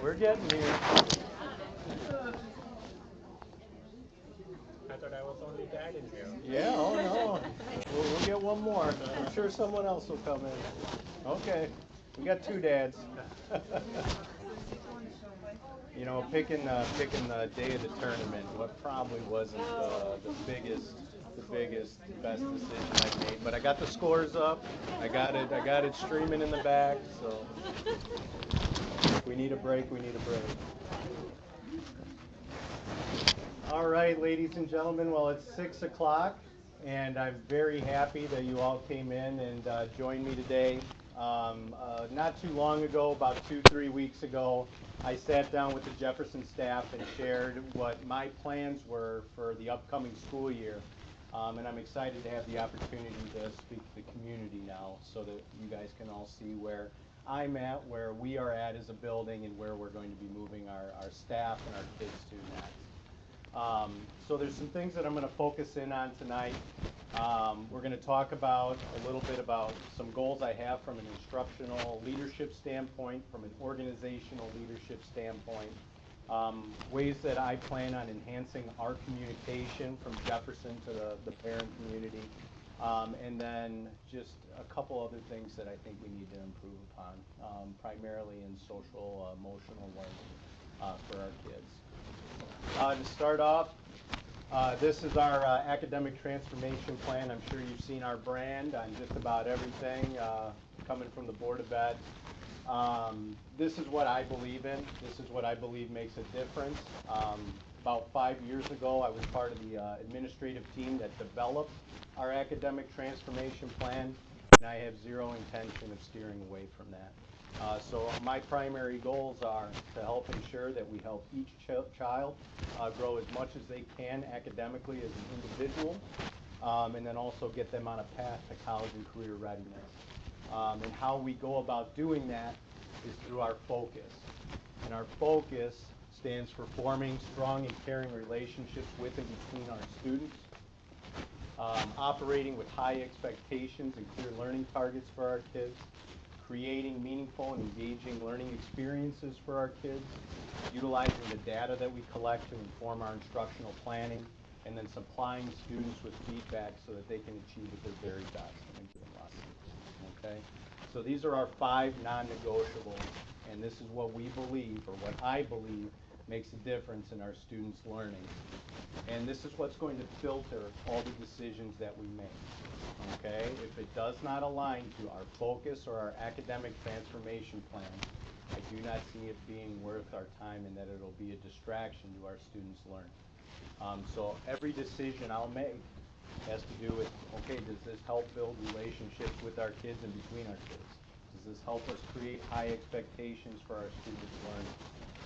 We're getting here. I thought I was only dad in here. Yeah, oh no. We'll get one more. I'm sure someone else will come in. Okay, we got two dads. You know, picking the day of the tournament, what probably wasn't the biggest, best decision I've made. But I got the scores up. I got it streaming in the back. So if we need a break, we need a break. All right, ladies and gentlemen. Well, it's 6 o'clock, and I'm very happy that you all came in and joined me today. Not too long ago, about 3 weeks ago, I sat down with the Jefferson staff and shared what my plans were for the upcoming school year. And I'm excited to have the opportunity to speak to the community now so that you guys can all see where I'm at, where we are at as a building, and where we're going to be moving our staff and our kids to next. So there's some things that I'm going to focus in on tonight. We're going to talk about a little bit about some goals I have from an instructional leadership standpoint, from an organizational leadership standpoint, ways that I plan on enhancing our communication from Jefferson to the parent community, and then just a couple other things that I think we need to improve upon, primarily in social emotional learning for our kids. To start off, this is our academic transformation plan. I'm sure you've seen our brand on just about everything coming from the Board of Ed. This is what I believe in. This is what I believe makes a difference. About 5 years ago, I was part of the administrative team that developed our academic transformation plan, and I have zero intention of steering away from that. So my primary goals are to help ensure that we help each child grow as much as they can academically as an individual, and then also get them on a path to college and career readiness. And how we go about doing that is through our focus. And our focus stands for forming strong and caring relationships with and between our students, operating with high expectations and clear learning targets for our kids, creating meaningful and engaging learning experiences for our kids, utilizing the data that we collect to inform our instructional planning, and then supplying students with feedback so that they can achieve at their very best in a given lesson. Okay? So these are our 5 non-negotiables, and this is what we believe, or what I believe, makes a difference in our students' learning. And this is what's going to filter all the decisions that we make. Okay? If it does not align to our focus or our academic transformation plan, I do not see it being worth our time, and that it'll be a distraction to our students' learning. So every decision I'll make has to do with, okay, does this help build relationships with our kids and between our kids? Does this help us create high expectations for our students' learning?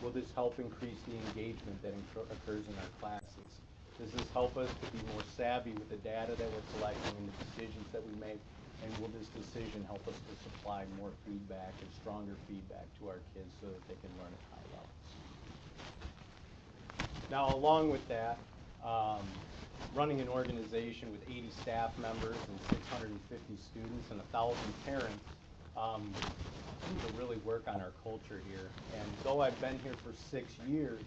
Will this help increase the engagement that occurs in our classes? Does this help us to be more savvy with the data that we're collecting and the decisions that we make? And will this decision help us to supply more feedback and stronger feedback to our kids so that they can learn at high levels? Now, along with that, running an organization with 80 staff members and 650 students and 1,000 parents, we need to really work on our culture here. And though I've been here for 6 years,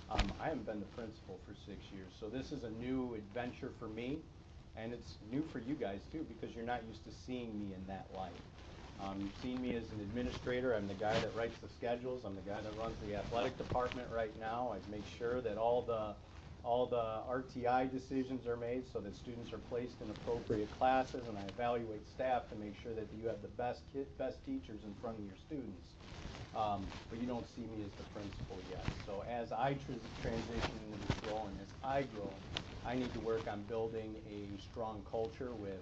I haven't been the principal for 6 years. So this is a new adventure for me, and it's new for you guys too, because you're not used to seeing me in that light. You've seen me as an administrator. I'm the guy that writes the schedules. I'm the guy that runs the athletic department right now. I make sure that all the RTI decisions are made so that students are placed in appropriate classes, and I evaluate staff to make sure that you have the best teachers in front of your students. But you don't see me as the principal yet. So as I transition into this role and as I grow, I need to work on building a strong culture with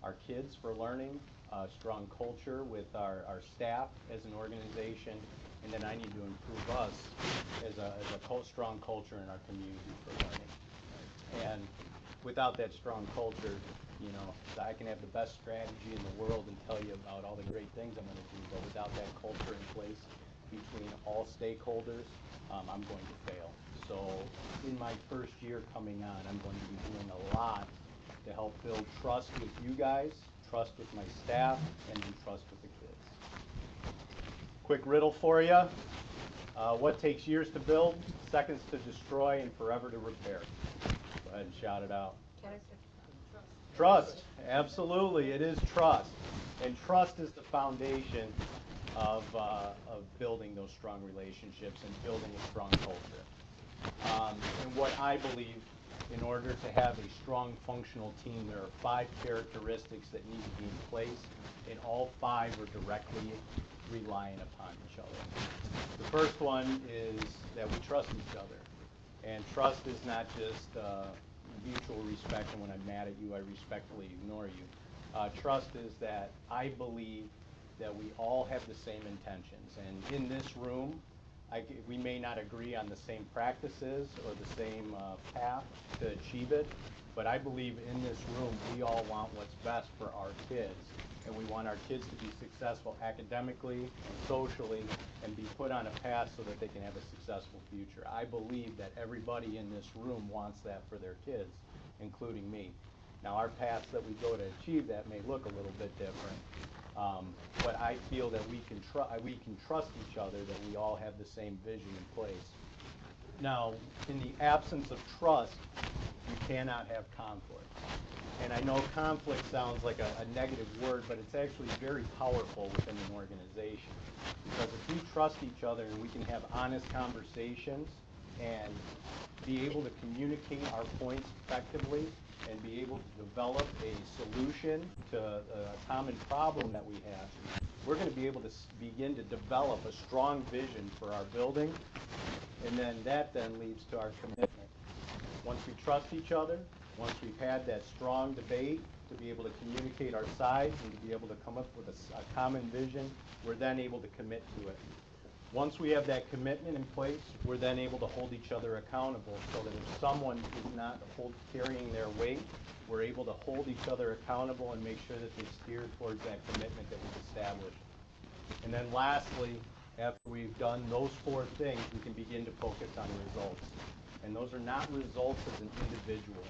our kids for learning, a strong culture with our staff as an organization, and then I need to improve us as a strong culture in our community for learning. And without that strong culture, you know, I can have the best strategy in the world and tell you about all the great things I'm going to do, but without that culture in place between all stakeholders, I'm going to fail. So in my first year coming on, I'm going to be doing a lot to help build trust with you guys, trust with my staff, and then trust with the kids. Quick riddle for you. What takes years to build, seconds to destroy, and forever to repair? Go ahead and shout it out. Trust, absolutely, it is trust. And trust is the foundation of building those strong relationships and building a strong culture. And what I believe, in order to have a strong functional team, there are 5 characteristics that need to be in place, and all 5 are directly relying upon each other. The first one is that we trust each other. And trust is not just mutual respect, and when I'm mad at you, I respectfully ignore you. Trust is that I believe that we all have the same intentions. And in this room, we may not agree on the same practices or the same path to achieve it, but I believe in this room we all want what's best for our kids. And we want our kids to be successful academically and socially and be put on a path so that they can have a successful future. I believe that everybody in this room wants that for their kids, including me. Now, our paths that we go to achieve that may look a little bit different, but I feel that we can trust each other, that we all have the same vision in place. Now, in the absence of trust, you cannot have conflict. And I know conflict sounds like a negative word, but it's actually very powerful within an organization. Because if we trust each other and we can have honest conversations and be able to communicate our points effectively and be able to develop a solution to a common problem that we have, we're going to be able to begin to develop a strong vision for our building, and then that then leads to our commitment. Once we trust each other, once we've had that strong debate to be able to communicate our sides and to be able to come up with a common vision, we're then able to commit to it. Once we have that commitment in place, we're then able to hold each other accountable so that if someone is not carrying their weight, we're able to hold each other accountable and make sure that they steer towards that commitment that we've established. And then lastly, after we've done those 4 things, we can begin to focus on results. And those are not results as an individual.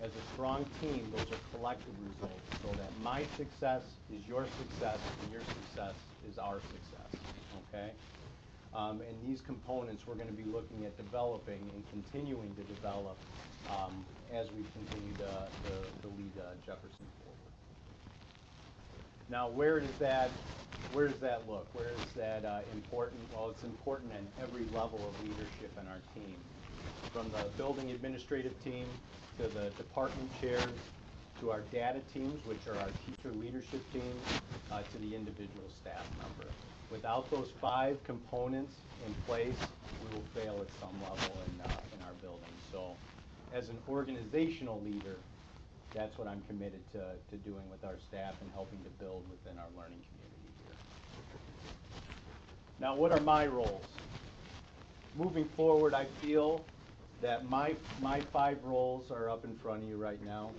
As a strong team, those are collective results, so that my success is your success and your success is our success, okay? And these components we're going to be looking at developing and continuing to develop as we continue to lead Jefferson forward. Now, where does that look? Where is that important? Well, it's important in every level of leadership in our team, from the building administrative team to the department chairs to our data teams, which are our teacher leadership teams, to the individual staff member. Without those 5 components in place, we will fail at some level in our building. So as an organizational leader, that's what I'm committed to doing with our staff and helping to build within our learning community here. Now, what are my roles? Moving forward, I feel that my 5 roles are up in front of you right now.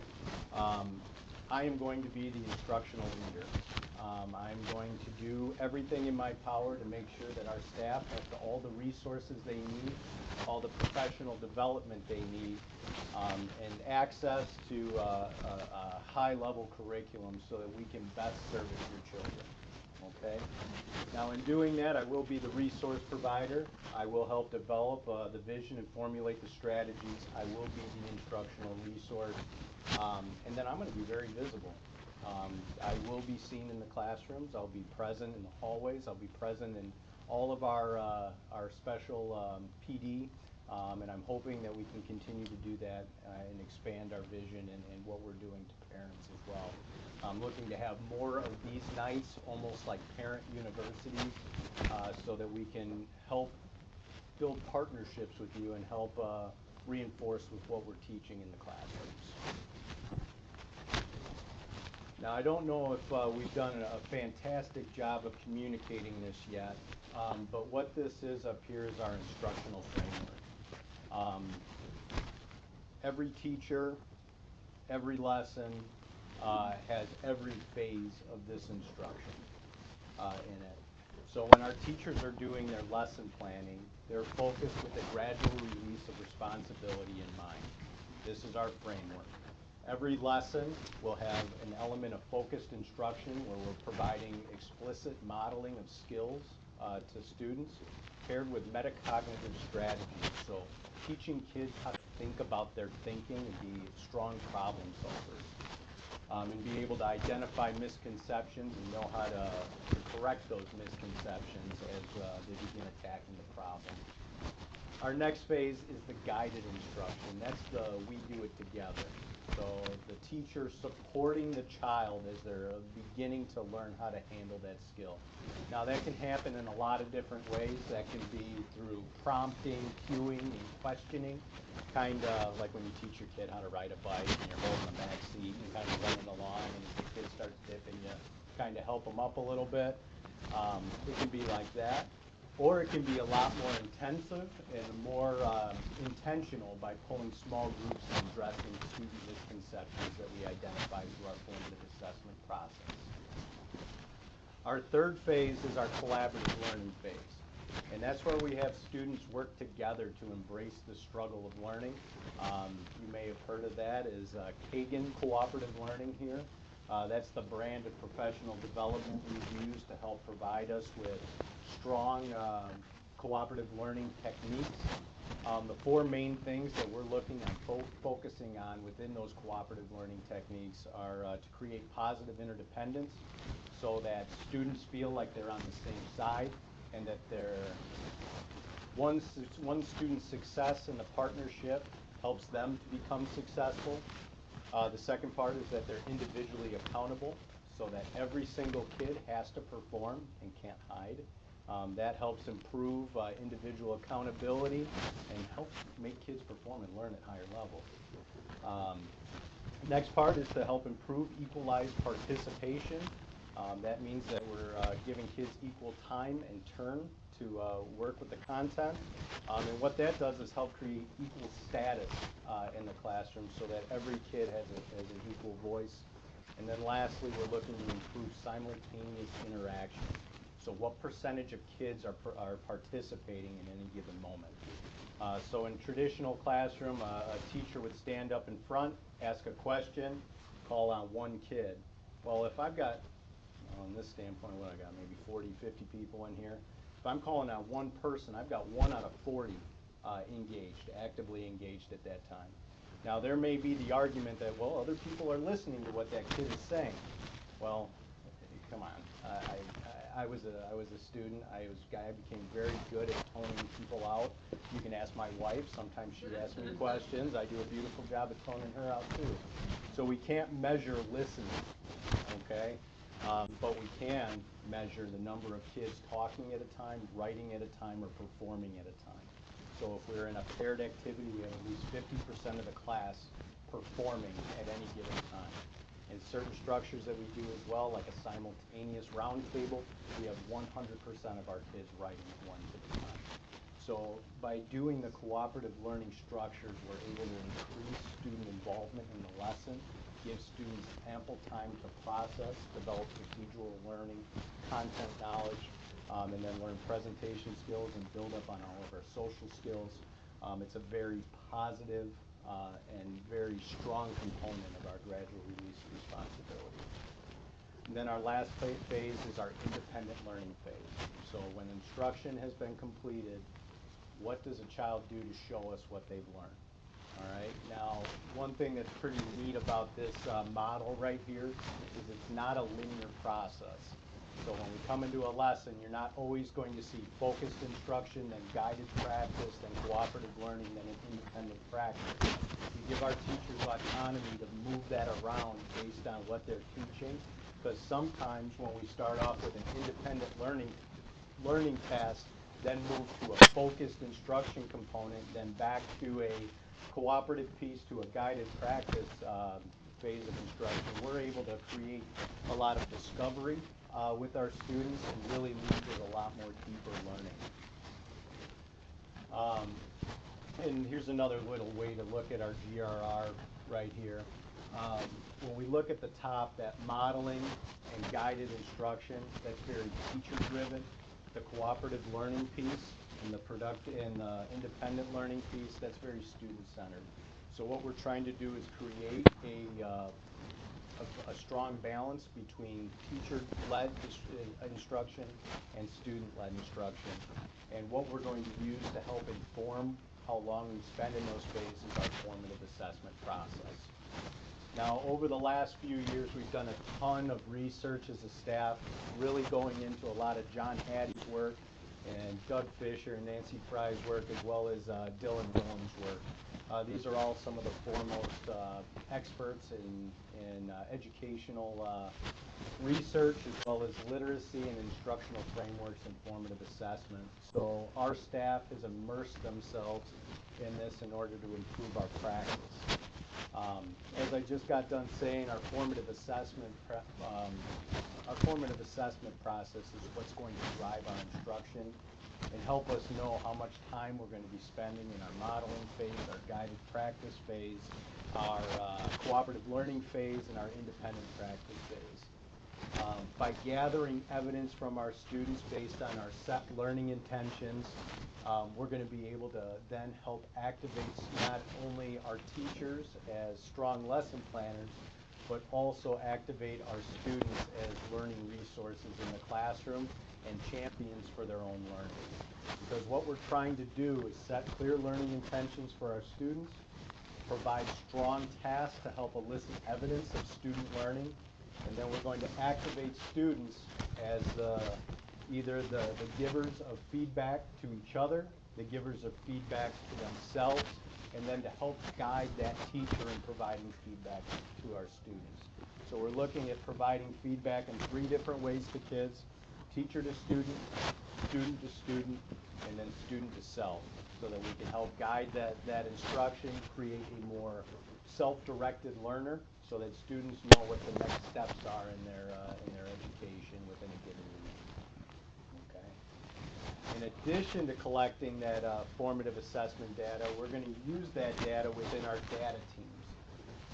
I am going to be the instructional leader. I'm going to do everything in my power to make sure that our staff has all the resources they need, all the professional development they need, and access to a high-level curriculum so that we can best service your children. Okay? Now, in doing that, I will be the resource provider. I will help develop the vision and formulate the strategies. I will be the instructional resource. And then I'm going to be very visible. I will be seen in the classrooms. I'll be present in the hallways. I'll be present in all of our special PD. And I'm hoping that we can continue to do that and expand our vision and what we're doing to parents as well. I'm looking to have more of these nights, almost like parent universities, so that we can help build partnerships with you and help reinforce with what we're teaching in the classrooms. Now, I don't know if we've done a fantastic job of communicating this yet, but what this is up here is our instructional framework. Every teacher, every lesson has every phase of this instruction in it. So when our teachers are doing their lesson planning, they're focused with a gradual release of responsibility in mind. This is our framework. Every lesson will have an element of focused instruction where we're providing explicit modeling of skills to students, paired with metacognitive strategies. So teaching kids how to think about their thinking and be strong problem solvers, and be able to identify misconceptions and know how to correct those misconceptions as they begin attacking the problem. Our next phase is the guided instruction. That's the we do it together. So the teacher supporting the child as they're beginning to learn how to handle that skill. Now that can happen in a lot of different ways. That can be through prompting, cueing, and questioning. Kind of like when you teach your kid how to ride a bike and you're holding the back seat and kind of running along, and as the kid starts dipping, you kind of help them up a little bit. It can be like that. Or it can be a lot more intensive and more intentional by pulling small groups and addressing student misconceptions that we identify through our formative assessment process. Our third phase is our collaborative learning phase. And that's where we have students work together to embrace the struggle of learning. You may have heard of that as Kagan Cooperative Learning here. That's the brand of professional development we've used to help provide us with strong cooperative learning techniques. The four main things that we're looking at focusing on within those cooperative learning techniques are to create positive interdependence so that students feel like they're on the same side and that one student's success in the partnership helps them to become successful. The second part is that they're individually accountable so that every single kid has to perform and can't hide. That helps improve individual accountability and helps make kids perform and learn at higher levels. Next part is to help improve equalized participation. That means that we're giving kids equal time and turn to work with the content. And what that does is help create equal status in the classroom so that every kid has an equal voice. And then lastly, we're looking to improve simultaneous interaction. So what percentage of kids are participating in any given moment? So in traditional classroom, a teacher would stand up in front, ask a question, call on one kid. Well, if I've got, on this standpoint, what I got, maybe 40, 50 people in here. If I'm calling on one person, I've got 1 out of 40 actively engaged at that time. Now there may be the argument that, well, other people are listening to what that kid is saying. Well, come on. I was a student. I became very good at toning people out. You can ask my wife. Sometimes she asks me questions. I do a beautiful job of toning her out too. So we can't measure listening, okay? But we can measure the number of kids talking at a time, writing at a time, or performing at a time. So if we're in a paired activity, we have at least 50% of the class performing at any given time. In certain structures that we do as well, like a simultaneous round table, we have 100% of our kids writing at one given time. So by doing the cooperative learning structures, we're able to increase student involvement in the lesson, give students ample time to process, develop procedural learning, content knowledge, and then learn presentation skills and build up on all of our social skills. It's a very positive and very strong component of our gradual release responsibility. And then our last phase is our independent learning phase. So when instruction has been completed, what does a child do to show us what they've learned? All right. Now, one thing that's pretty neat about this model right here is it's not a linear process. So when we come into a lesson, you're not always going to see focused instruction, then guided practice, then cooperative learning, then an independent practice. We give our teachers autonomy to move that around based on what they're teaching, because sometimes when we start off with an independent learning task, then move to a focused instruction component, then back to a cooperative piece to a guided practice phase of instruction, we're able to create a lot of discovery with our students and really lead to a lot more deeper learning. And here's another little way to look at our GRR right here. When we look at the top, that modeling and guided instruction, that's very teacher-driven. The cooperative learning piece and the independent learning piece, that's very student-centered. So what we're trying to do is create a strong balance between teacher-led instruction and student-led instruction. And what we're going to use to help inform how long we spend in those phases is our formative assessment process. Now, over the last few years, we've done a ton of research as a staff, really going into a lot of John Hattie's work and Doug Fisher and Nancy Fry's work, as well as Dylan Williams' work. These are all some of the foremost experts in educational research, as well as literacy and instructional frameworks and formative assessment. So our staff has immersed themselves in this in order to improve our practice. As I just got done saying, our formative assessment process is what's going to drive our instruction and help us know how much time we're going to be spending in our modeling phase, our guided practice phase, our cooperative learning phase, and our independent practice phase. By gathering evidence from our students based on our set learning intentions, we're going to be able to then help activate not only our teachers as strong lesson planners, but also activate our students as learning resources in the classroom and champions for their own learning. Because what we're trying to do is set clear learning intentions for our students, provide strong tasks to help elicit evidence of student learning, and then we're going to activate students as either the givers of feedback to each other, the givers of feedback to themselves, and then to help guide that teacher in providing feedback to our students. So we're looking at providing feedback in 3 different ways to kids: teacher to student, student to student, and then student to self, so that we can help guide that instruction, create a more self-directed learner, so that students know what the next steps are in their education within a given week. Okay. In addition to collecting that formative assessment data, we're going to use that data within our data teams.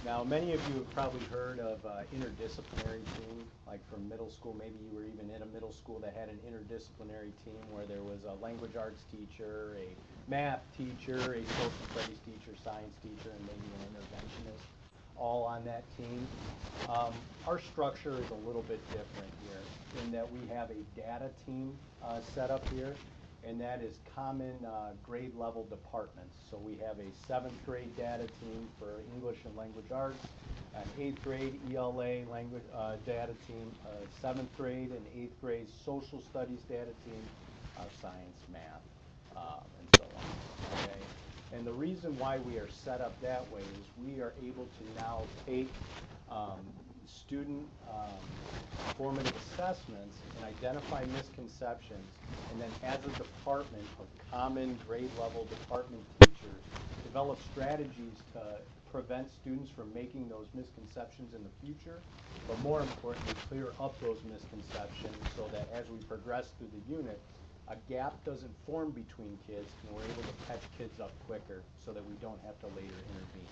Now, many of you have probably heard of interdisciplinary team, like from middle school. Maybe you were even in a middle school that had an interdisciplinary team where there was a language arts teacher, a math teacher, a social studies teacher, science teacher, and maybe an interventionist, all on that team. Our structure is a little bit different here in that we have a data team set up here, and that is common grade level departments. So we have a 7th grade data team for English and language arts, an 8th grade ELA language data team, 7th grade and 8th grade social studies data team, science, math, and so on. Okay? And the reason why we are set up that way is we are able to now take student formative assessments and identify misconceptions, and then as a department of common grade level department teachers, develop strategies to prevent students from making those misconceptions in the future, but more importantly, clear up those misconceptions so that as we progress through the unit, a gap doesn't form between kids, and we're able to catch kids up quicker so that we don't have to later intervene.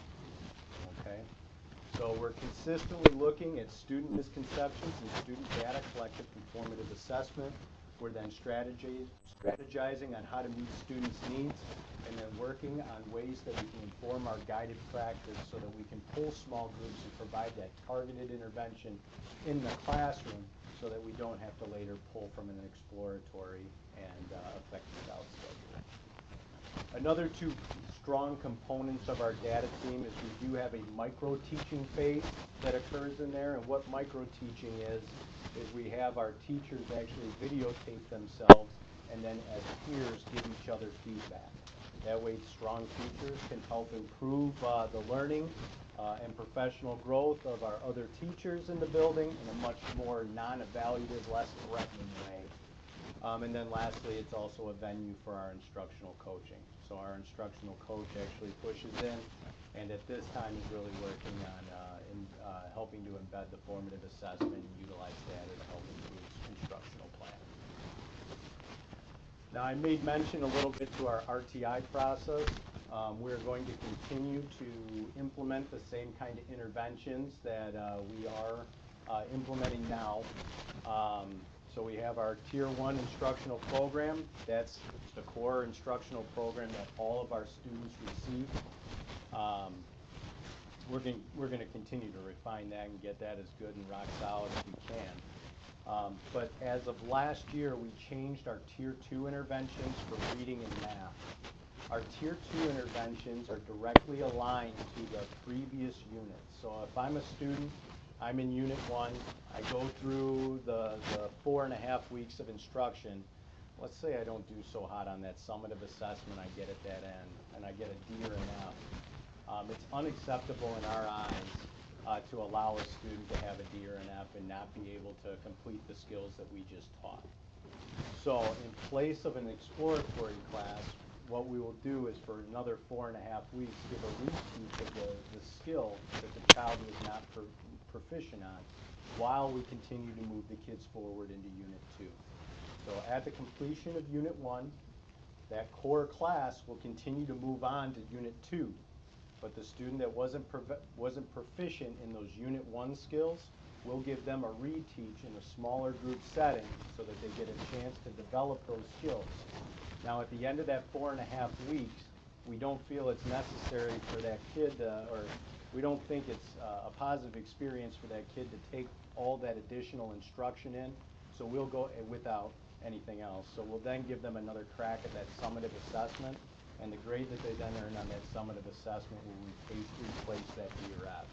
Okay? So we're consistently looking at student misconceptions and student data collected from formative assessment. We're then strategizing on how to meet students' needs, and then working on ways that we can inform our guided practice so that we can pull small groups and provide that targeted intervention in the classroom so that we don't have to later pull from an exploratory and effective out schedule. Another 2 strong components of our data team is we do have a micro-teaching phase that occurs in there, and what micro-teaching is we have our teachers actually videotape themselves and then as peers give each other feedback. That way strong teachers can help improve the learning and professional growth of our other teachers in the building in a much more non-evaluative, less threatening way. And then lastly, it's also a venue for our instructional coaching. So our instructional coach actually pushes in, and at this time is really working on helping to embed the formative assessment and utilize data to help improve instructional planning. Now, I made mention a little bit to our RTI process. We're going to continue to implement the same kind of interventions that we are implementing now. So we have our Tier 1 instructional program. That's the core instructional program that all of our students receive. we're gonna continue to refine that and get that as good and rock solid as we can. But as of last year, we changed our Tier 2 interventions for reading and math. Our Tier 2 interventions are directly aligned to the previous unit. So if I'm a student, I'm in Unit 1, I go through the 4.5 weeks of instruction. Let's say I don't do so hot on that summative assessment I get at that end, and I get a D or an F. It's unacceptable in our eyes to allow a student to have a D or an F and not be able to complete the skills that we just taught. So in place of an exploratory class, what we will do is for another 4.5 weeks give a reteach of the skill that the child was not proficient on while we continue to move the kids forward into Unit 2. So at the completion of Unit 1, that core class will continue to move on to Unit 2. But the student that wasn't proficient in those Unit 1 skills, we'll give them a reteach in a smaller group setting so that they get a chance to develop those skills. Now at the end of that 4.5 weeks, we don't feel it's necessary for that kid or we don't think it's a positive experience for that kid to take all that additional instruction in, so we'll go without anything else. So we'll then give them another crack at that summative assessment, and the grade that they then earn on that summative assessment will replace that D or F.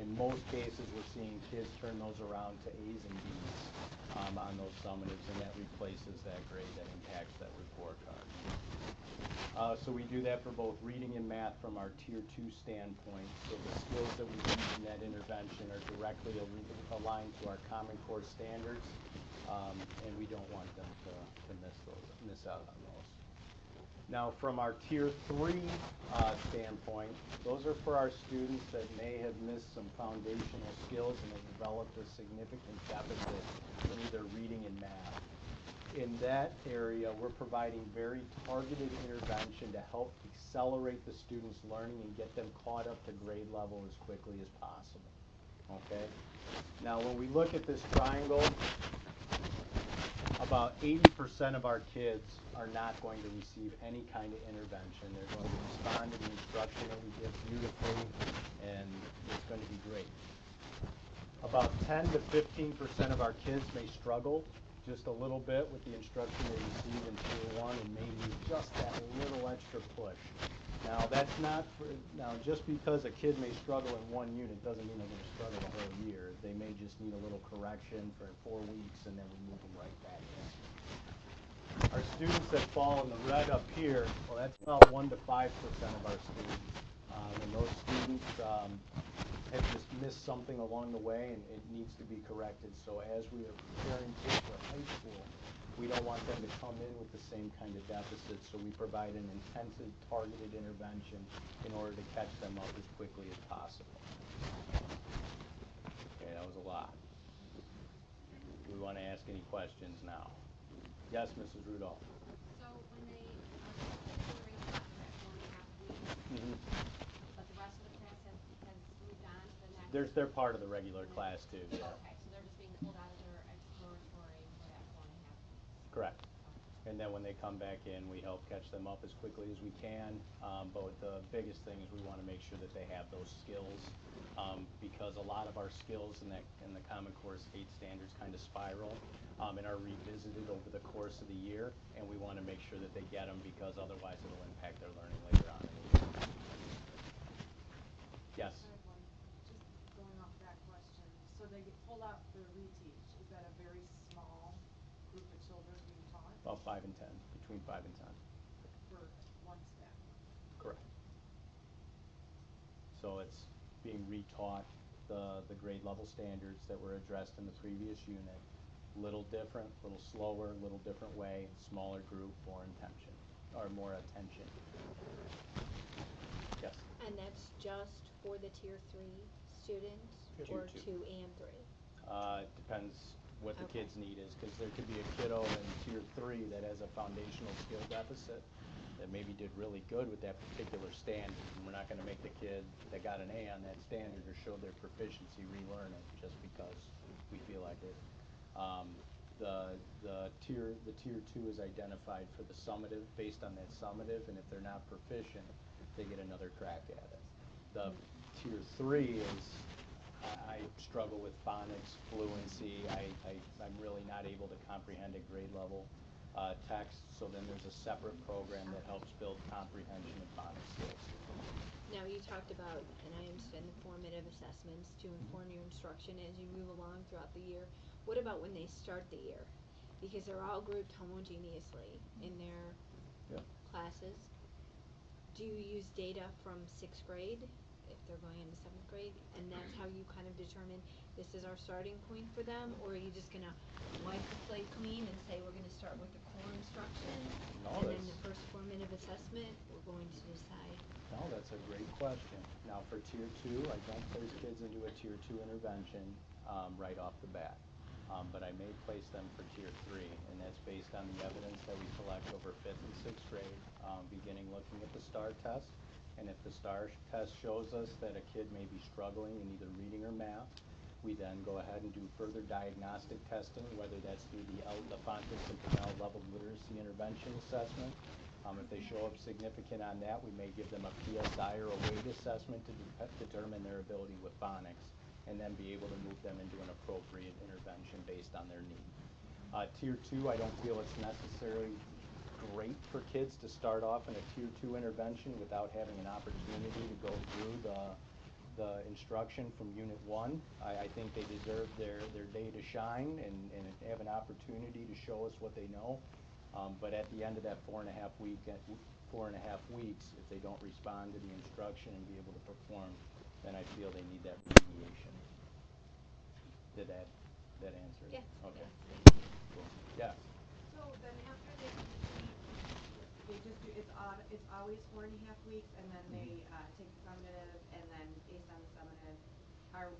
In most cases, we're seeing kids turn those around to A's and B's on those summatives, and that replaces that grade that impacts that report card. So we do that for both reading and math from our Tier 2 standpoint. So the skills that we teach in that intervention are directly aligned to our Common Core standards, and we don't want them to miss out on those. Now from our Tier 3 standpoint, those are for our students that may have missed some foundational skills and have developed a significant deficit in either reading and math. In that area, we're providing very targeted intervention to help accelerate the students' learning and get them caught up to grade level as quickly as possible. Okay? Now when we look at this triangle, about 80% of our kids are not going to receive any kind of intervention. They're going to respond to the instruction that we give beautifully, and it's going to be great. About 10 to 15% of our kids may struggle just a little bit with the instruction they receive in Tier 1 and may need just that little extra push. Now that's not for, now just because a kid may struggle in one unit doesn't mean they're going to struggle the whole year. They may just need a little correction for 4 weeks and then we move them right back in. Our students that fall in the red up here, well that's about 1 to 5% of our students. And those students have just missed something along the way and it needs to be corrected. So as we are preparing kids for high school, we don't want them to come in with the same kind of deficit, so we provide an intensive targeted intervention in order to catch them up as quickly as possible. Okay, that was a lot. We want to ask any questions now. Yes, Mrs. Rudolph. So when they during that 4.5 weeks, but the rest of the class has moved on to the next. They're part of the regular class too. Yeah. Okay, so they're just being pulled out of their exploratory for that 4.5 weeks. Correct. Okay. And then when they come back in, we help catch them up as quickly as we can. But the biggest thing is we want to make sure that they have those skills, because a lot of our skills in the Common Core state standards kind of spiral and are revisited over the course of the year. And we want to make sure that they get them, because otherwise it'll impact their learning later on in the year. Yes. I have one, just going off that question. So they get pulled out for the reteach. Is that a very small group of children being taught? About 5 and 10, between 5 and 10. For one staff member? Correct. So it's being retaught the grade level standards that were addressed in the previous unit. Little different, little slower, little different way, smaller group, more intention, or more attention. Yes. And that's just for the Tier 3 students, or Tier 2. 2 and 3? It depends what the Okay. kid's need is, because there could be a kiddo in Tier 3 that has a foundational skill deficit that maybe did really good with that particular standard, and we're not going to make the kid that got an A on that standard or showed their proficiency relearn it just because we feel like it. The tier 2 is identified for the summative, based on that summative, and if they're not proficient, they get another crack at it. The tier 3 is, I struggle with phonics, fluency. I'm really not able to comprehend at grade level text. So then there's a separate program that helps build comprehension and phonics skills. Now, you talked about, and I understand the formative assessments to inform your instruction as you move along throughout the year. What about when they start the year? Because they're all grouped homogeneously in their Yep. classes. Do you use data from 6th grade if they're going into 7th grade, and that's how you kind of determine this is our starting point for them, or are you just gonna wipe the slate clean and say we're gonna start with the core instruction, No, and then that's- the first formative assessment we're going to decide? No, that's a great question. Now for tier 2, I don't place kids into a tier 2 intervention right off the bat. But I may place them for tier 3, and that's based on the evidence that we collect over 5th and 6th grade, beginning looking at the STAR test. And if the STAR test shows us that a kid may be struggling in either reading or math, we then go ahead and do further diagnostic testing, whether that's through the Fontes and Pinnell Level Literacy Intervention Assessment. If they show up significant on that, we may give them a PSI or a weight assessment to determine their ability with phonics, and then be able to move them into an appropriate intervention based on their need. Tier 2, I don't feel it's necessarily great for kids to start off in a tier 2 intervention without having an opportunity to go through the instruction from unit 1. I think they deserve their day to shine and have an opportunity to show us what they know. But at the end of that 4.5 weeks, if they don't respond to the instruction and be able to perform, then I feel they need that remediation. Did that answer it? Yeah. Okay. Yes. Cool. Yes. So then after they complete, they just do, it's always 4.5 weeks, and then they take the summative, and then based on the summative,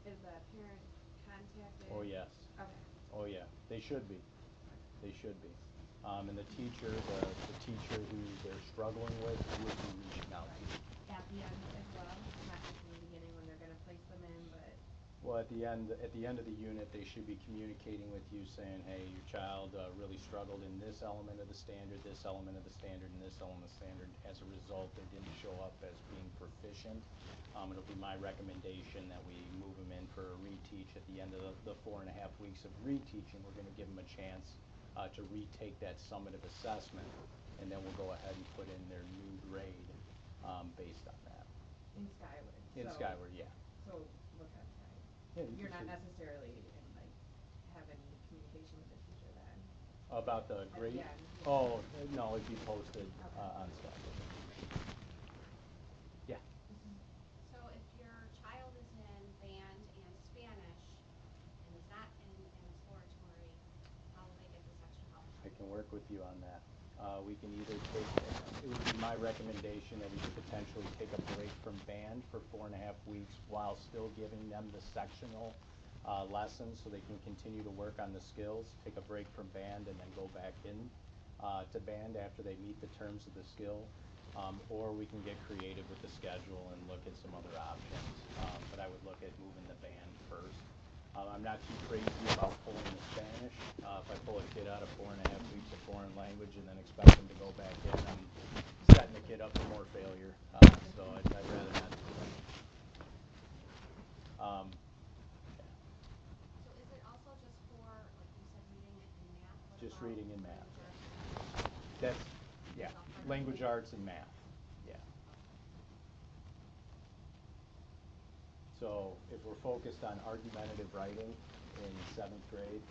is the parent contacted? Oh, yes. Okay. Oh, yeah. They should be. They should be. And the teacher who they're struggling with will be reaching out to. At the end as well, not just in the beginning when they're gonna place them in, but. Well, at the end of the unit, they should be communicating with you saying, hey, your child really struggled in this element of the standard, this element of the standard, and this element of the standard. As a result, they didn't show up as being proficient. It'll be my recommendation that we move them in for a reteach at the end of the 4.5 weeks of reteaching. We're going to give them a chance to retake that summative assessment, and then we'll go ahead and put in their new grade based on that. In Skyward. In Skyward, yeah. So look on Skyward. Yeah, you You're can not see. necessarily have any communication with the teacher then? About the grade? Yeah. Oh, no, it'd be posted Okay. on Skyward. Yeah. So if your child is in band and Spanish and is not in exploratory, how will they get this extra help? I can work with you on that. We can either take, it would be my recommendation that we could potentially take a break from band for 4.5 weeks while still giving them the sectional lessons so they can continue to work on the skills, take a break from band, and then go back in to band after they meet the terms of the skill. Or we can get creative with the schedule and look at some other options. But I would look at moving the band first. I'm not too crazy about pulling the Spanish. If I pull a kid out of 4.5 weeks of foreign language and then expect them to go back in, I'm setting the kid up for more failure. So I'd rather not do that. So is it also just for, like you said, reading and math? What Just about reading and math. language arts? That's, yeah, language arts and math, yeah. So if we're focused on argumentative writing in 7th grade,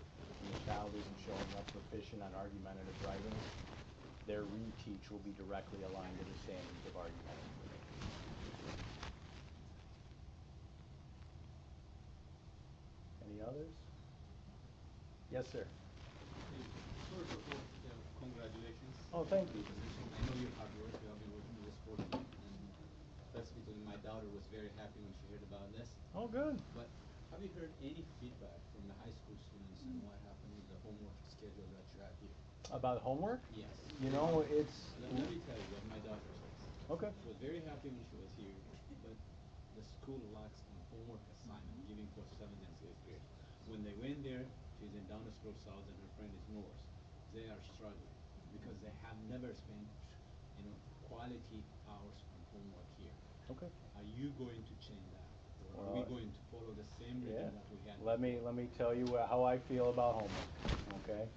and the child isn't showing up proficient on argumentative writing, their reteach will be directly aligned to the standards of argumentative writing. Any others? Yes, sir. First of all, congratulations. Oh, thank you. I know your hard work. You have been working with this for a while, and specifically my daughter was very happy when she heard about this. Oh, good. But have you heard any feedback from the high school students and what happened with the homework schedule that you have here? About homework? Yes. You know, it's... Let me tell you what my daughter says. Okay. She was very happy when she was here, but the school lacks on homework assignment given for 7th and 6th grade. When they went there, she's in Downsboro South and her friend is North. They are struggling because they have never spent, quality hours on homework here. Okay. Are you going to change that? Are we going to follow the same Yeah. rhythm that we had? Let me tell you how I feel about homework, okay?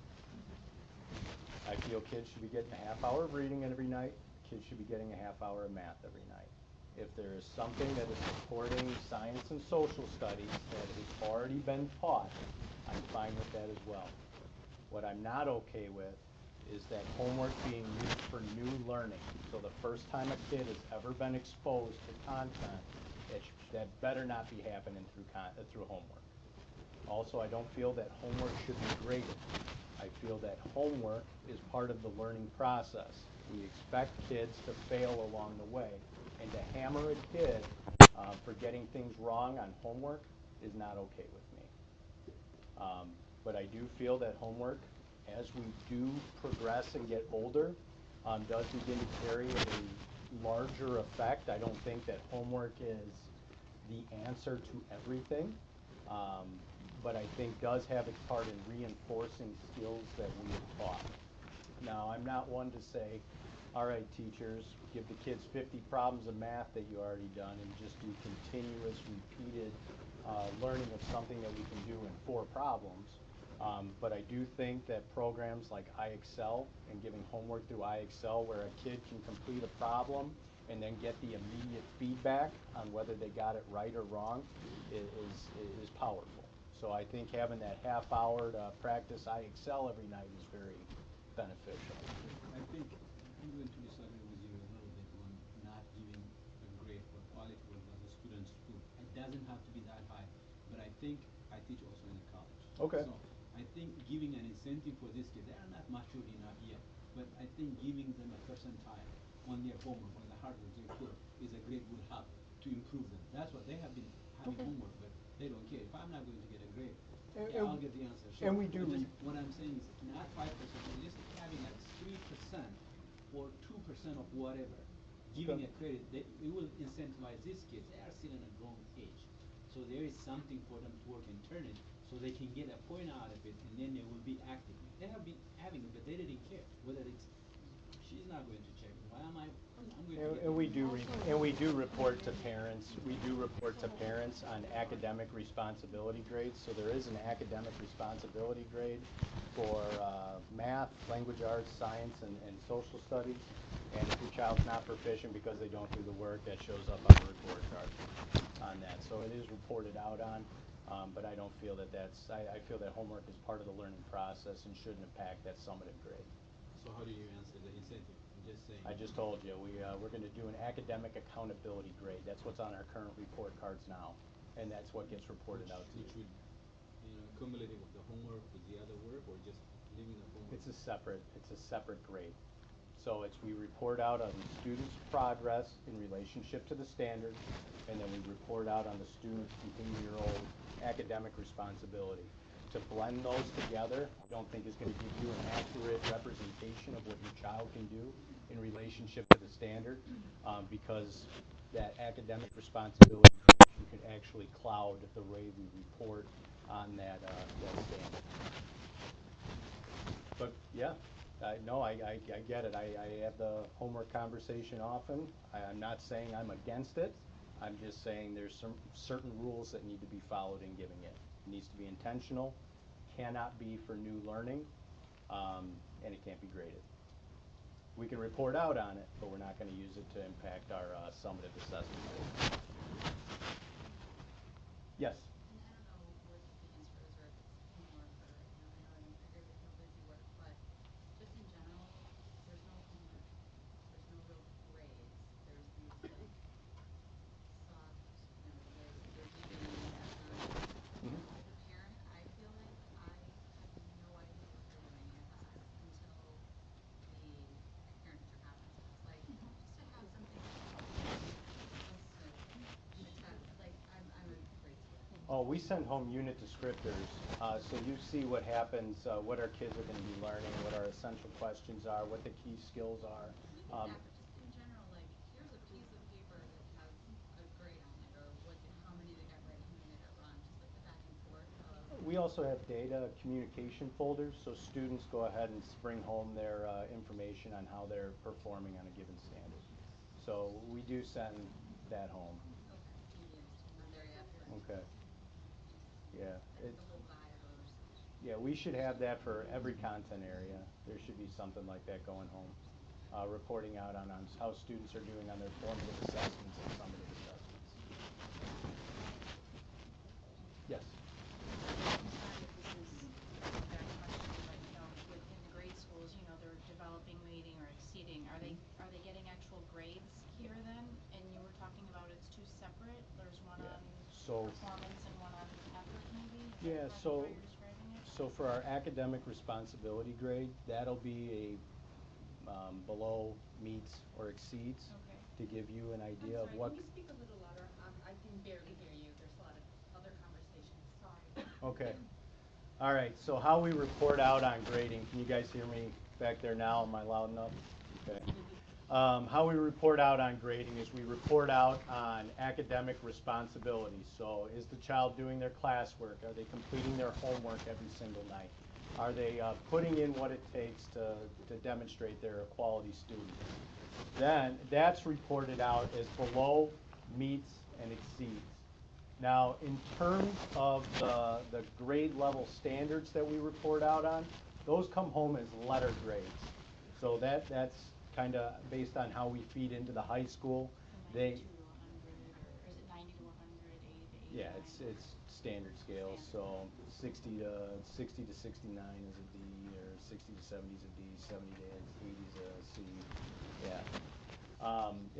I feel kids should be getting a half hour of reading every night. Kids should be getting a half hour of math every night. If there is something that is supporting science and social studies that has already been taught, I'm fine with that as well. What I'm not okay with is that homework being used for new learning. So the first time a kid has ever been exposed to content, that better not be happening through homework. Also, I don't feel that homework should be graded. I feel that homework is part of the learning process. We expect kids to fail along the way, and to hammer a kid for getting things wrong on homework is not okay with me. But I do feel that homework, as we do progress and get older, does begin to carry a larger effect. I don't think that homework is the answer to everything, but I think does have its part in reinforcing skills that we have taught. Now, I'm not one to say, all right, teachers, give the kids 50 problems of math that you already done and just do continuous, repeated learning of something that we can do in 4 problems. But I do think that programs like iExcel and giving homework through iExcel, where a kid can complete a problem and then get the immediate feedback on whether they got it right or wrong, is powerful. So I think having that half hour to practice iExcel every night is very beneficial. I think I'm going to disagree with you a little bit on not giving a grade for quality work that the students do. It doesn't have to be that high, but I think I teach also in a college. Okay. So I think giving an incentive for these kids, they are not mature enough yet, but I think giving them a percentile on their homework, on the hard work they put, is a great good help to improve them. That's what they have been having homework, but they don't care. If I'm not going to get a grade, I'll get the answer. So and we do what I'm saying is not 5%, just having like 3% or 2% of whatever, giving a credit, it will incentivize these kids. They are still in a growing age. So there is something for them to work and turn it so they can get a point out of it, and then they will be active. They have been having it, but they didn't care whether it's she's not going to check it. Why am I? I'm going to get And we do report to Yes. parents. We do report to parents on academic responsibility grades. So there is an academic responsibility grade for math, language arts, science, and social studies. And if your child's not proficient because they don't do the work, that shows up on the report card on that. So it is reported out on. But I don't feel that I feel that homework is part of the learning process and shouldn't impact that summative grade. So how do you answer the incentive? I'm just saying. I just told you, we're going to do an academic accountability grade. That's what's on our current report cards now, and that's what gets reported out to Which you. would, cumulative of the homework with the other work, or just leaving the homework? It's a separate grade. So we report out on the student's progress in relationship to the standard, and then we report out on the student's behavioral academic responsibility. To blend those together, I don't think is going to give you an accurate representation of what your child can do in relationship to the standard, because that academic responsibility correction could actually cloud the way we report on that standard. But yeah, I get it. I have the homework conversation often. I'm not saying I'm against it. I'm just saying there's some certain rules that need to be followed in giving it. It needs to be intentional, cannot be for new learning, and it can't be graded. We can report out on it, but we're not going to use it to impact our summative assessment grade. Yes? And I don't know what the answer is, or if it's homework, or, I know I agree with no busy work, but just in general, there's no homework, there's no real grades, there's these like soft, lists, there's reading, Mhm. as a parent, I feel like I have no idea what they're doing in class until the parent-teacher conferences. Like, just to have something a test, like, I'm a grade student. Oh, we send home unit descriptors, so you see what happens, what our kids are going to be learning, what our essential questions are, what the key skills are. That, but just in general, like, here's a piece of paper that has a grade on it, or how many they got right, how many they got wrong, just like the back and forth of. We also have data communication folders, so students go ahead and bring home their information on how they're performing on a given standard. So we do send that home. Okay, maybe I'm there yet. Okay. Yeah. That's the whole vibe of Yeah, we should have that for every content area. There should be something like that going home. Reporting out on how students are doing on their formative assessments and summative assessments. Yes. I'm sorry if this is a bad question, but within the grade schools, they're developing, meeting, or exceeding. Are they getting actual grades here then? And you were talking about it's two separate. There's one Yeah. on So- performance and one on effort, maybe. Is Yeah. that So how you're describing it? so for our academic responsibility grade, that'll be a below meets or exceeds Okay. to give you an I'm idea sorry, of what. can you speak a little louder? I can barely hear you. There's a lot of other conversations. Sorry. Okay. All right, so how we report out on grading, can you guys hear me back there now? Am I loud enough? Okay. How we report out on grading is we report out on academic responsibilities. So is the child doing their classwork? Are they completing their homework every single night? Are they putting in what it takes to demonstrate they're a quality student? Then that's reported out as below, meets, and exceeds. Now, in terms of the grade level standards that we report out on, those come home as letter grades. So that's kind of based on how we feed into the high school. So They 92 to 100, or is it 90 to 100, 80 to 89? Yeah, it's standard scales. So 60 to 69 is a D, or 60 to 70 is a D, 70 to 80 is a C. Yeah.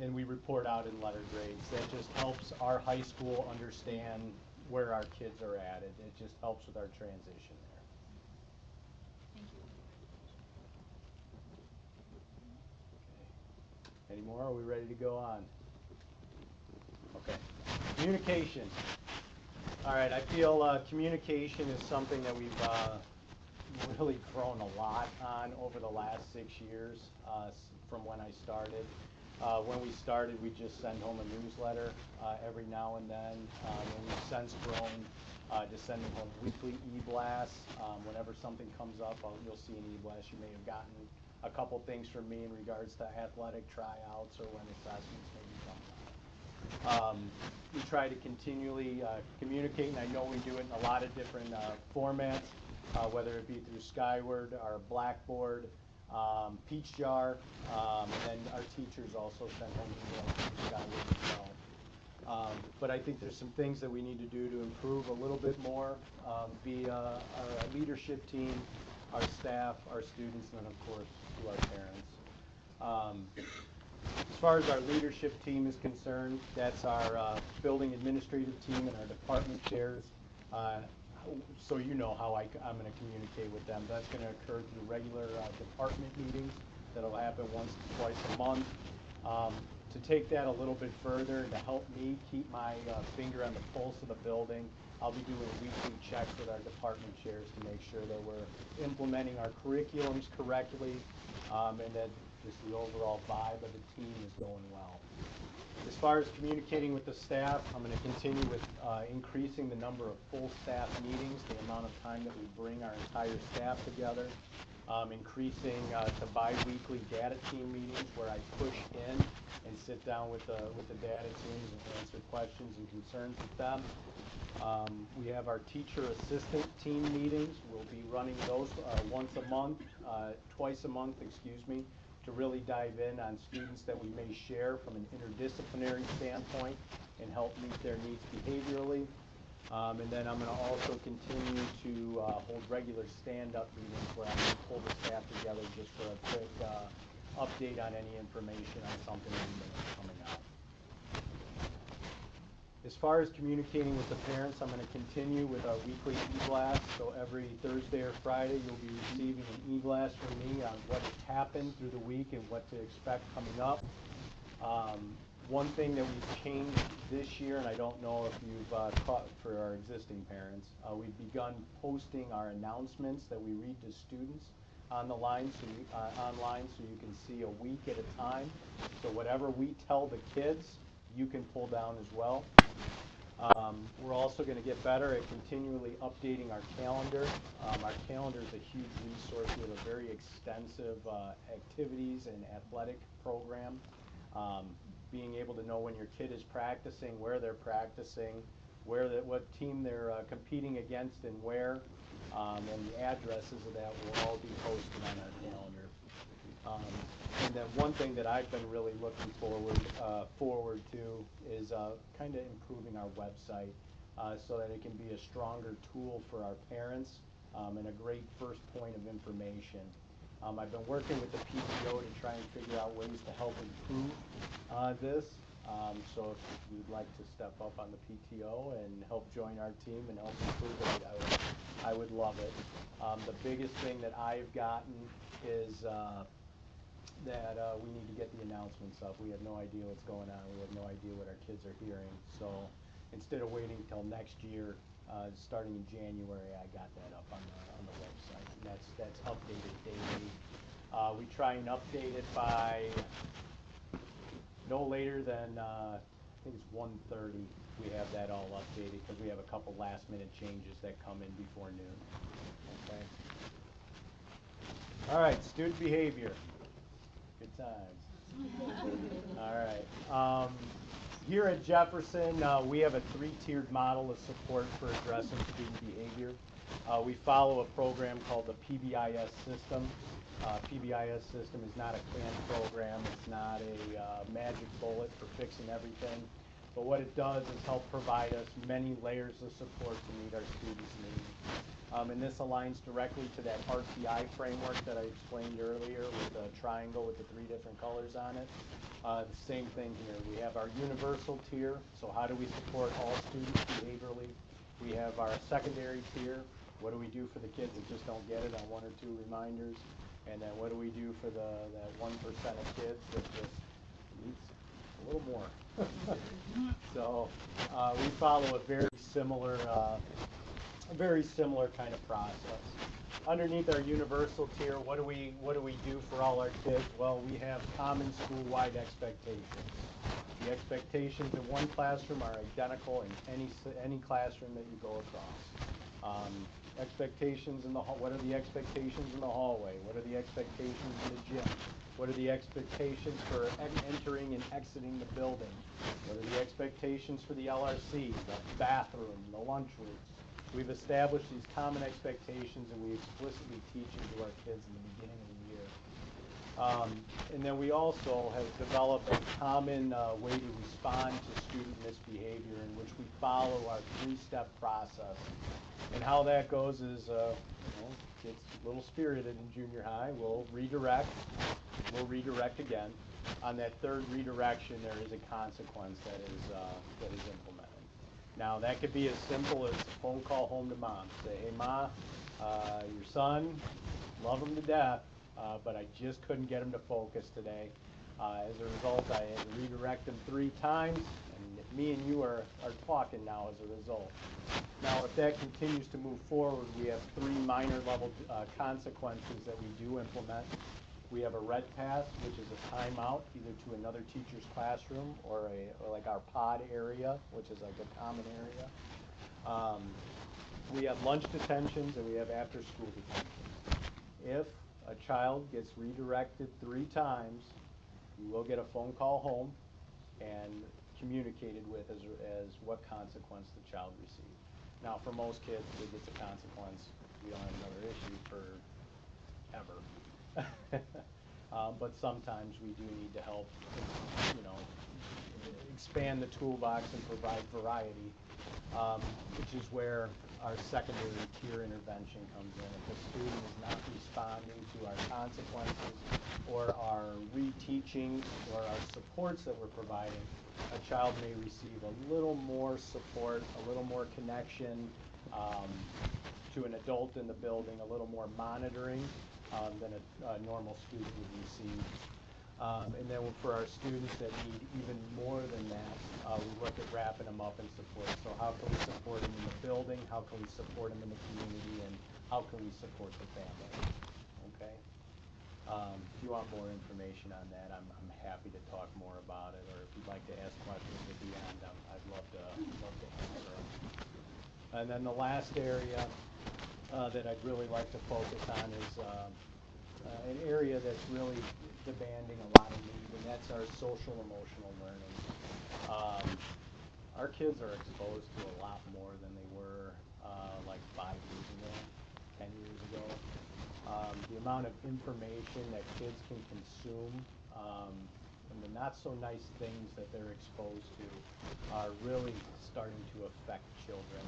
And we report out in letter grades. That just helps our high school understand where our kids are at. It just helps with our transition there. Thank you. Okay. Any more? Are we ready to go on? Okay. Communication. All right, I feel communication is something that we've really grown a lot on over the last 6 years from when I started. When we started, we just send home a newsletter every now and then. And we've since grown to sending home weekly e-blasts. Whenever something comes up, you'll see an e-blast. You may have gotten a couple things from me in regards to athletic tryouts or when assessments may be coming up. We try to continually communicate, and I know we do it in a lot of different formats, whether it be through Skyward, our Blackboard, Peach Jar, and then our teachers also send home emails through Skyward as well. But I think there's some things that we need to do to improve a little bit more via our leadership team, our staff, our students, and then of course to our parents. As far as our leadership team is concerned, that's our building administrative team and our department chairs. So you know how I'm going to communicate with them. That's going to occur through regular department meetings that'll happen once to twice a month. To take that a little bit further and to help me keep my finger on the pulse of the building, I'll be doing weekly checks with our department chairs to make sure that we're implementing our curriculums correctly and that just the overall vibe of the team is going well. As far as communicating with the staff, I'm going to continue with increasing the number of full staff meetings, the amount of time that we bring our entire staff together, increasing to bi-weekly data team meetings where I push in and sit down with the data teams and answer questions and concerns with them. We have our teacher assistant team meetings. We'll be running those twice a month, to really dive in on students that we may share from an interdisciplinary standpoint and help meet their needs behaviorally. And then I'm going to also continue to hold regular stand-up meetings where I'm going to pull the staff together just for a quick update on any information on something that's coming out. As far as communicating with the parents, I'm going to continue with our weekly e-blast. So every Thursday or Friday, you'll be receiving an e-blast from me on what has happened through the week and what to expect coming up. One thing that we've changed this year, and I don't know if you've caught for our existing parents, we've begun posting our announcements that we read to students on the line, online, so you can see a week at a time. So whatever we tell the kids, you can pull down as well. We're also going to get better at continually updating our calendar. Our calendar is a huge resource. We have a very extensive activities and athletic program. Being able to know when your kid is practicing, where they're practicing, what team they're competing against and where, and the addresses of that will all be posted on our calendar. And then one thing that I've been really looking forward to is kind of improving our website so that it can be a stronger tool for our parents and a great first point of information. I've been working with the PTO to try and figure out ways to help improve this. So if you'd like to step up on the PTO and help join our team and help improve it, I would love it. The biggest thing that I've gotten is that we need to get the announcements up. We have no idea what's going on. We have no idea what our kids are hearing. So instead of waiting till next year, starting in January, I got that up on the website. And that's updated daily. We try and update it by no later than I think it's 1:30. We have that all updated because we have a couple last minute changes that come in before noon. Okay. All right, student behavior. Good times. All right. Here at Jefferson, we have a three-tiered model of support for addressing student behavior. We follow a program called the PBIS system. PBIS system is not a canned program. It's not a magic bullet for fixing everything. But what it does is help provide us many layers of support to meet our students' needs. And this aligns directly to that RTI framework that I explained earlier with the triangle with the 3 different colors on it. The same thing here. We have our universal tier, so how do we support all students behaviorally? We have our secondary tier. What do we do for the kids that just don't get it on 1 or 2 reminders? And then what do we do for that 1% of kids that just needs a little more? So we follow a very similar kind of process. Underneath our universal tier, what do we do for all our kids? Well, we have common school-wide expectations. The expectations in one classroom are identical in any classroom that you go across. Expectations in the what are the expectations in the hallway? What are the expectations in the gym? What are the expectations for entering and exiting the building? What are the expectations for the LRC, the bathroom, the lunchroom? We've established these common expectations and we explicitly teach them to our kids in the beginning of the year. And then we also have developed a common way to respond to student misbehavior in which we follow our 3-step process. And how that goes is, kids a little spirited in junior high. We'll redirect again. On that 3rd redirection, there is a consequence that is implemented. Now, that could be as simple as a phone call home to mom. Say, hey, Ma, your son, love him to death, but I just couldn't get him to focus today. As a result, I had to redirect him 3 times, and me and you are talking now as a result. Now, if that continues to move forward, we have 3 minor level consequences that we do implement. We have a red pass, which is a timeout, either to another teacher's classroom or like our pod area, which is like a common area. We have lunch detentions and we have after-school detentions. If a child gets redirected 3 times, you will get a phone call home and communicated with as what consequence the child received. Now, for most kids, it gets a consequence. We don't have another issue forever. But sometimes we do need to help, expand the toolbox and provide variety, which is where our secondary tier intervention comes in. If a student is not responding to our consequences or our reteaching or our supports that we're providing, a child may receive a little more support, a little more connection to an adult in the building, a little more monitoring than a normal student would receive. And then for our students that need even more than that, we look at wrapping them up in support. So how can we support them in the building? How can we support them in the community? And how can we support the family? Okay? If you want more information on that, I'm happy to talk more about it. Or if you'd like to ask questions at the end, I'd love to answer them. And then the last area that I'd really like to focus on is an area that's really demanding a lot of need, and that's our social emotional learning. our kids are exposed to a lot more than they were like 5 years ago, 10 years ago. The amount of information that kids can consume and the not so nice things that they're exposed to are really starting to affect children.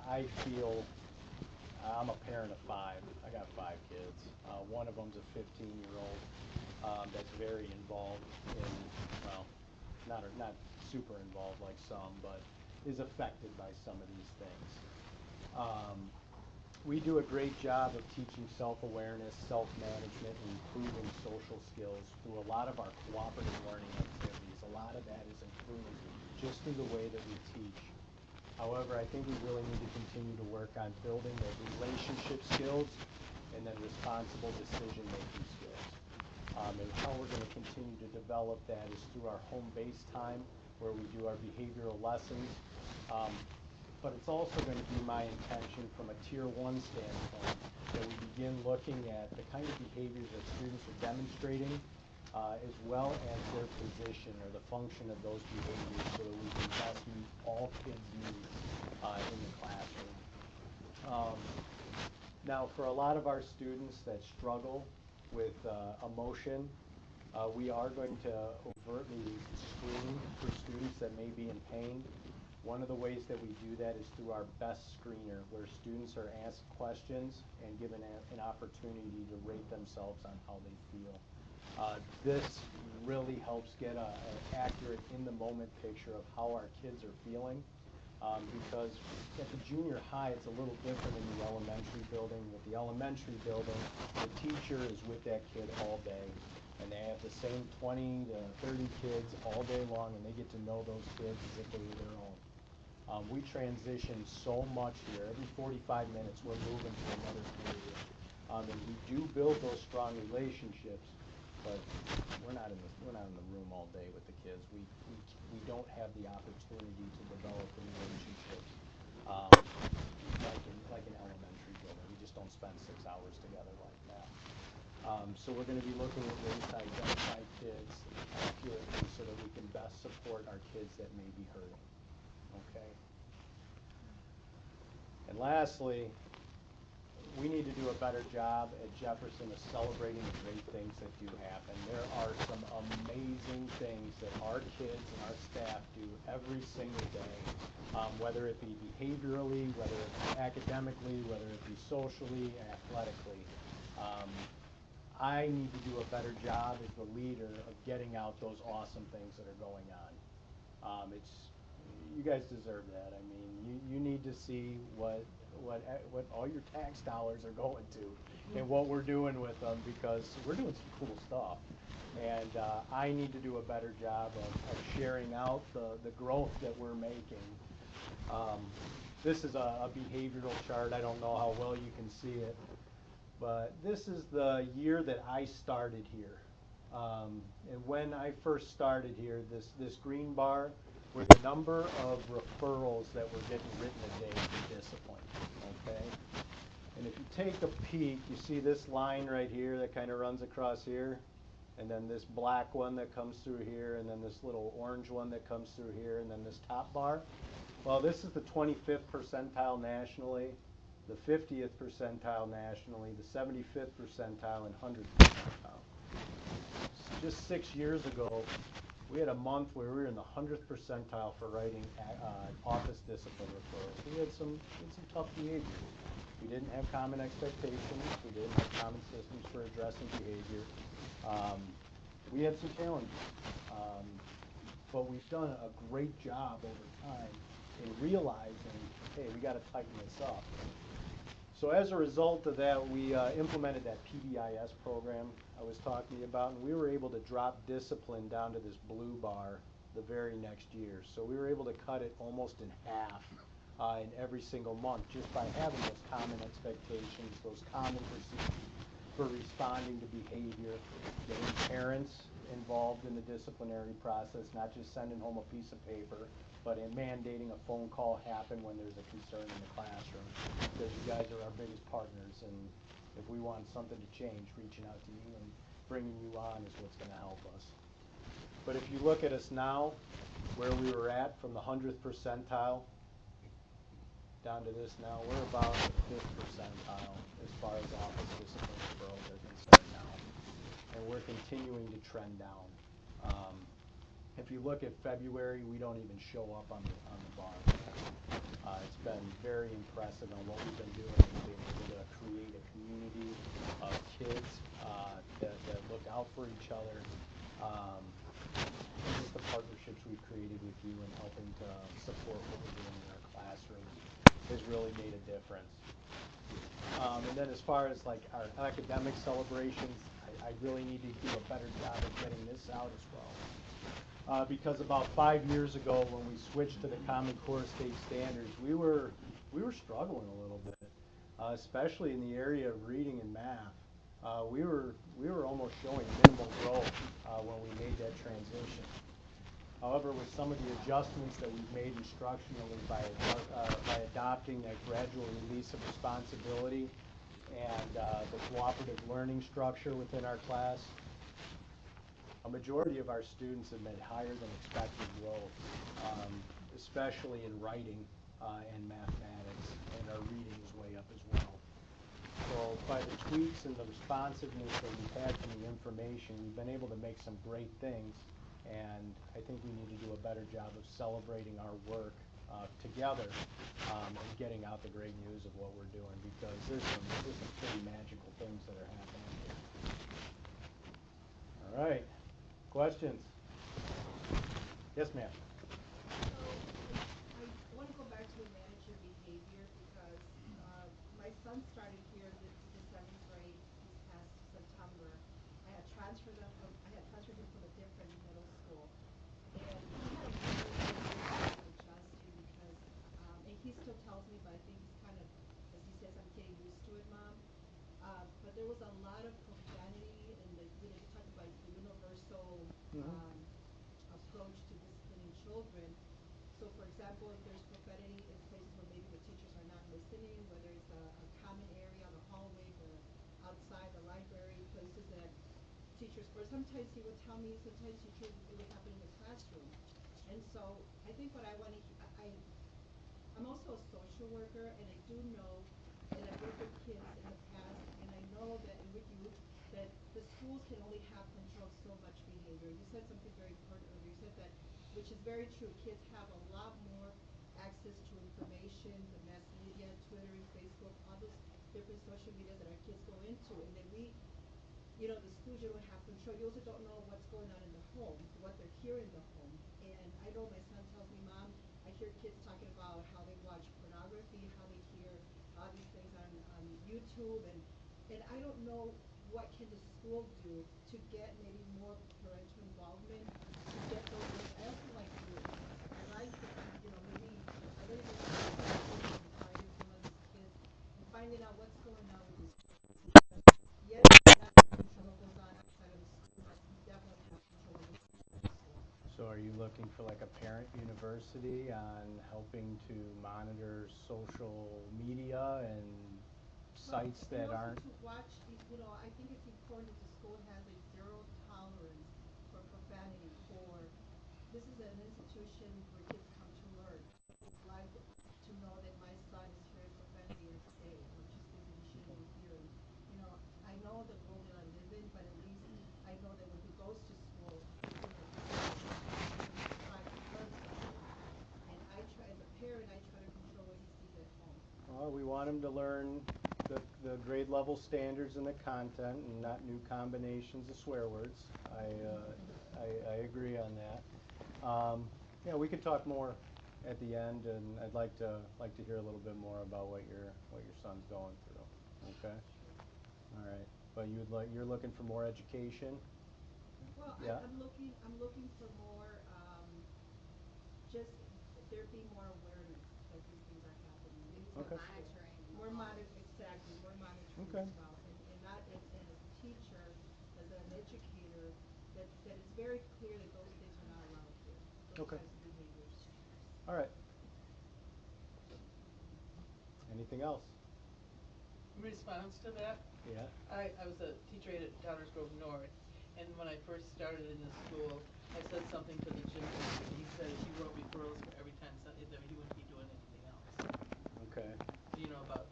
I feel I'm a parent of 5. I got 5 kids. One of them's a 15-year-old that's very involved in, well, not super involved like some, but is affected by some of these things. We do a great job of teaching self-awareness, self-management, and improving social skills through a lot of our cooperative learning activities. A lot of that is improved just through the way that we teach. However, I think we really need to continue to work on building those relationship skills and then responsible decision-making skills. And how we're going to continue to develop that is through our home-based time, where we do our behavioral lessons. But it's also going to be my intention from a Tier 1 standpoint that we begin looking at the kind of behaviors that students are demonstrating, as well as their position or the function of those behaviors, so that we can best meet all kids' needs in the classroom. Now, for a lot of our students that struggle with emotion, we are going to overtly screen for students that may be in pain. One of the ways that we do that is through our best screener, where students are asked questions and given an opportunity to rate themselves on how they feel. This really helps get an accurate in-the-moment picture of how our kids are feeling, because at the junior high it's a little different in the elementary building. With the elementary building, the teacher is with that kid all day, and they have the same 20 to 30 kids all day long, and they get to know those kids as if they were their own. We transition so much here. Every 45 minutes we're moving to another period. And we do build those strong relationships, but we're not in the room all day with the kids. We don't have the opportunity to develop the relationships like an elementary building. We just don't spend 6 hours together like that. So we're going to be looking at ways to identify kids accurately so that we can best support our kids that may be hurting. Okay. And lastly, we need to do a better job at Jefferson of celebrating the great things that do happen. There are some amazing things that our kids and our staff do every single day, whether it be behaviorally, whether it be academically, whether it be socially, athletically. I need to do a better job as the leader of getting out those awesome things that are going on. You guys deserve that. I mean, you need to see what all your tax dollars are going to and what we're doing with them, because we're doing some cool stuff. And I need to do a better job of sharing out the growth that we're making. This is a behavioral chart. I don't know how well you can see it, but this is the year that I started here. And when I first started here, this green bar were the number of referrals that were getting written a day for discipline, okay? And if you take a peek, you see this line right here that kind of runs across here, and then this black one that comes through here, and then this little orange one that comes through here, and then this top bar. Well, this is the 25th percentile nationally, the 50th percentile nationally, the 75th percentile, and 100th percentile. Just 6 years ago, we had a month where we were in the 100th percentile for writing office discipline referrals. We had some tough behavior. We didn't have common expectations. We didn't have common systems for addressing behavior. We had some challenges. But we've done a great job over time in realizing, hey, we got to tighten this up. So as a result of that, we implemented that PBIS program I was talking about, and we were able to drop discipline down to this blue bar the very next year. So we were able to cut it almost in half in every single month, just by having those common expectations, those common procedures for responding to behavior, getting parents involved in the disciplinary process, not just sending home a piece of paper, but in mandating a phone call happen when there's a concern in the classroom, because you guys are our biggest partners, and if we want something to change, reaching out to you and bringing you on is what's going to help us. But if you look at us now, where we were at from the 100th percentile down to this now. We're about the 5th percentile as far as office discipline referrals are concerned now. And we're continuing to trend down. If you look at February, we don't even show up on the bar. It's been very impressive on what we've been doing. We've been able to create a community of kids that look out for each other. And just the partnerships we've created with you and helping to support what we're doing in our classrooms has really made a difference. And then as far as like our academic celebrations, I really need to do a better job of getting this out as well. Because about 5 years ago, when we switched to the Common Core state standards, we were struggling a little bit, especially in the area of reading and math. We were almost showing minimal growth when we made that transition. However, with some of the adjustments that we've made instructionally by adopting that gradual release of responsibility and the cooperative learning structure within our class, a majority of our students have made higher than expected growth, especially in writing and mathematics, and our reading is way up as well. So by the tweaks and the responsiveness that we've had from the information, we've been able to make some great things, and I think we need to do a better job of celebrating our work together and getting out the great news of what we're doing, because there's some pretty magical things that are happening here. All right. Questions? Yes, ma'am. So I want to go back to the manager behavior because my son started here to the 7th grade this past September. I had transferred him from a different middle school, and he had a really adjusting because, and he still tells me, but I think he's kind of, as he says, I'm getting used to it, Mom. But there was a lot of profanity, and you talk about the universal approach to disciplining children. So, for example, if there's profanity in places where maybe the teachers are not listening, whether it's a common area, the hallway, the outside, the library, places that teachers, or sometimes he would tell me, sometimes teachers, it would happen in the classroom. And so, I think what I want to, I'm also a social worker, and I do know, and I've worked with kids in the past, and I know that, and with you, that the schools can only have control so much behavior. You said something very important earlier. You said that, which is very true. Kids have a lot more access to information, the mass media, Twitter, Facebook, all those different social media that our kids go into, and then the schools, you don't have control. You also don't know what's going on in the home, what they're hearing in the home. And I know my son tells me, Mom, I hear kids talking about how they watch pornography, how they hear all these things on YouTube, and I don't know what can the school do to get maybe more parental involvement, to get those things. I also like to, I like to, maybe I really think try to influence these kids and finding out what's going on with these kids. Yes, not control what goes on outside of the school, but you definitely have control what goes on in the school. So are you looking for like a parent university on helping to monitor social media and sites that and aren't? also to watch, I think it's important that the school has a zero tolerance for profanity. This is an institution where kids come to learn. I'd like to know that my son is hearing profanity every day, or just things that he shouldn't be hearing. I know the world that I live in, but at least I know that when he goes to school, he's trying to learn something. And as a parent, I try to control what he sees at home. Well, we want them to learn the grade level standards and the content, and not new combinations of swear words. I agree on that. We could talk more at the end, and I'd like to hear a little bit more about what your son's going through. Okay. All right. But you're looking for more education. Well, Yeah. I'm looking for more, just there be more awareness that these things are happening. Maybe it's Okay. not Monitoring. more exactly, more monitoring Okay. as well, and not and as a teacher, as an educator, that it's very clear that those things are not allowed here. Those Okay. types of behaviors. All right. Anything else? In response to that, Yeah. I was a teacher aide at Downers Grove North, and when I first started in the school, I said something to the gym teacher, and he said if he wrote referrals for every 10 then he wouldn't be doing anything else. Okay. You know, about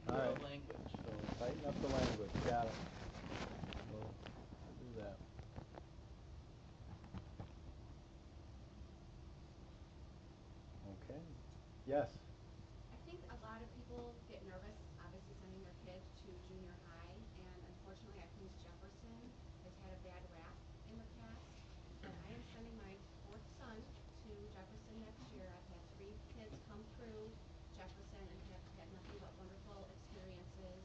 All right. language. So tighten up the language. Got it. We'll do that. Okay. Yes. I think a lot of people get nervous, obviously sending their kids to junior high, and unfortunately I think Jefferson has had a bad rap in the past, but I am sending my fourth son to Jefferson next year. I've had 3 kids come through Jefferson and have had nothing but wonderful experiences,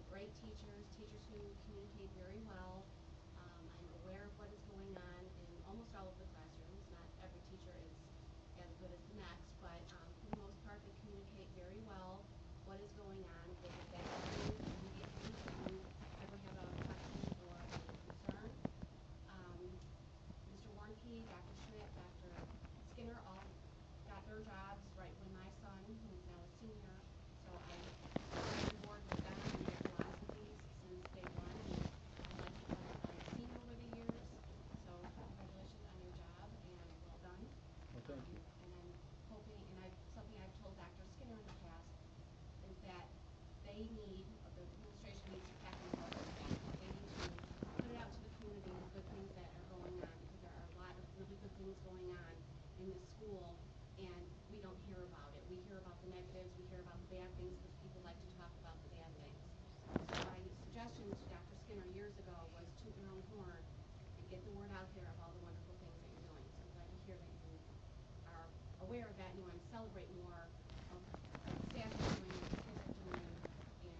great teachers, teachers who communicate very well. I'm aware of what is going on in almost all of the classrooms. Not every teacher is as good as the next, but for the most part, they communicate very well what is going on. They get back to you immediately if you ever have a question or a concern. Mr. Warnke, Dr. Schmidt, Dr. Skinner all got their jobs right when my son, who is now a senior, so I'm on board with them and their philosophies since day one. And I like what I've seen over the years. So congratulations on your job and well done. Well, thank you. And I'm hoping, and something I've told Dr. Skinner in the past is that the administration needs to pack more of that. They need to put it out to the community, the good things that are going on, because there are a lot of really good things going on in this school, and we don't hear about it. We hear about the negatives, we hear about the bad things, because people like to talk about the bad things. So my suggestion to Dr. Skinner years ago was toot your own horn and get the word out there of all the wonderful things that you're doing. So I'm glad to hear that you are aware of that and you want to celebrate more of what staff is doing, what kids are doing, and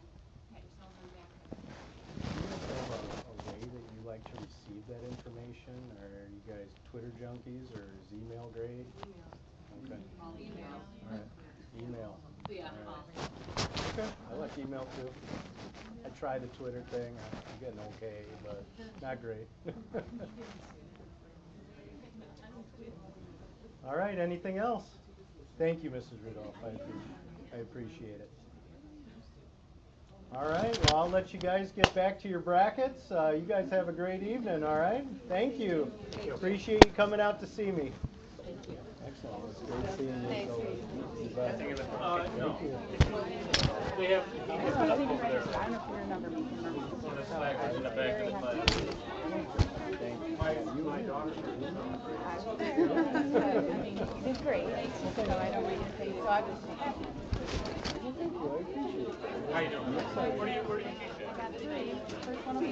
pat yourselves on the back for that. Do you guys have a way that you like to receive that information? Or are you guys Twitter junkies or is email great? Email. Okay. Email. All right. Email. Yeah. All right. Okay. I like email too. I tried the Twitter thing. I'm getting okay, but not great. All right. Anything else? Thank you, Mrs. Rudolph. I appreciate it. All right. Well, I'll let you guys get back to your brackets. You guys have a great evening. All right. Thank you. Appreciate you coming out to see me. Excellent. It's great seeing you. Thanks. You bet. Thank you. They have I don't know if you remember me. In the back of the bus. Thank you. My daughter. I was there. I mean, you did great. So I don't want you to say so. I was happy. Well, thank you. I appreciate it. How you doing? I'm excited. Where do you teach at? I got 3. First one will be